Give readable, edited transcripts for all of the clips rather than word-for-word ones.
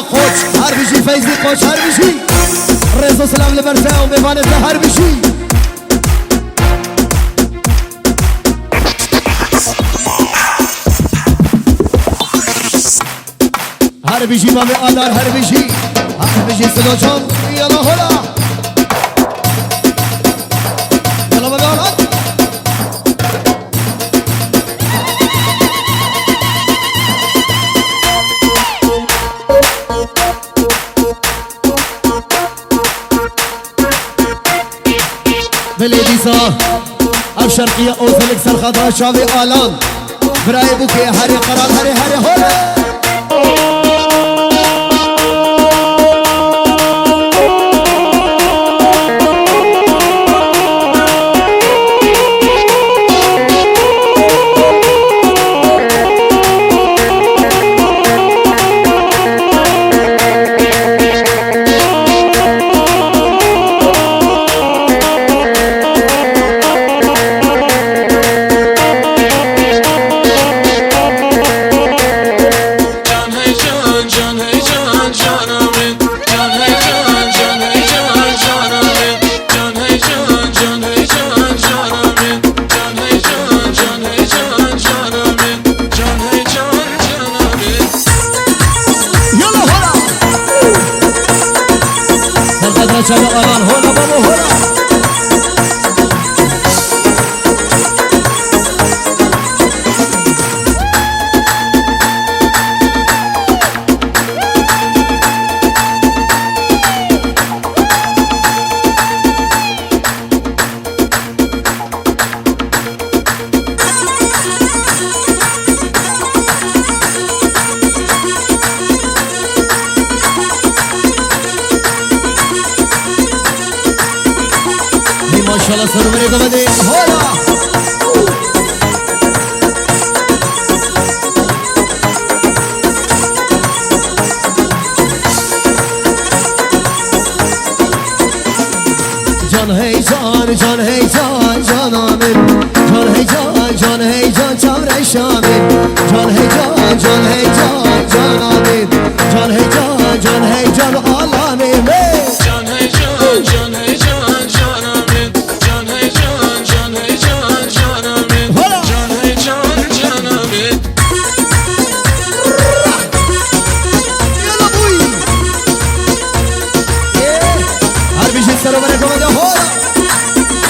قوش هر بشي فيزي قوش هر بشي رزو سلام لبرسا وميبانت هر بشي هر بشي مامي آلار هر بشي سلوچان يلا هلا يلا بدالا بلديسا او شرقية او ثلك سرخطها شاوي آلان براي بوكي هري قرار هري هلا چلو آران هولا بابو هولا माशाल्लाह सरवरे को बदे होला जान है जान आमिर जान है जान चावरे शामिर जान है जान आमिर जान है जान आलाने में जान है जान سروره کو بده هولا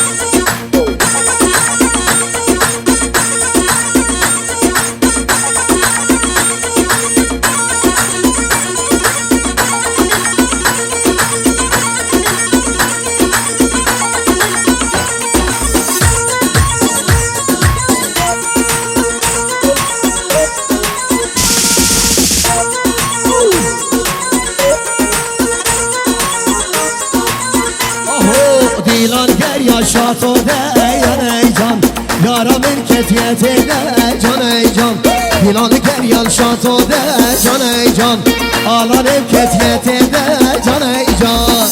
دیلان گریا شاتو ده ای جان یارا من کتیت ده جان ای جان دیلان گریا شاتو ده جان ای جان آلان کتیت ده جان ای جان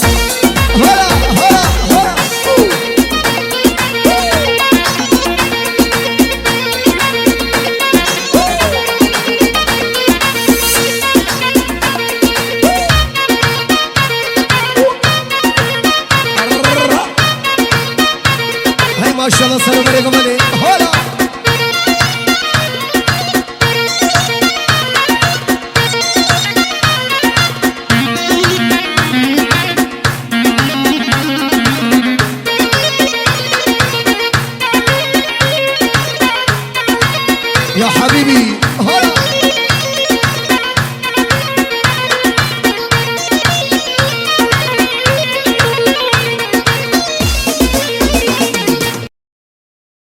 هلا هلا هلا माशाल्लाह सरवरे को बदे होला या हबीबी होला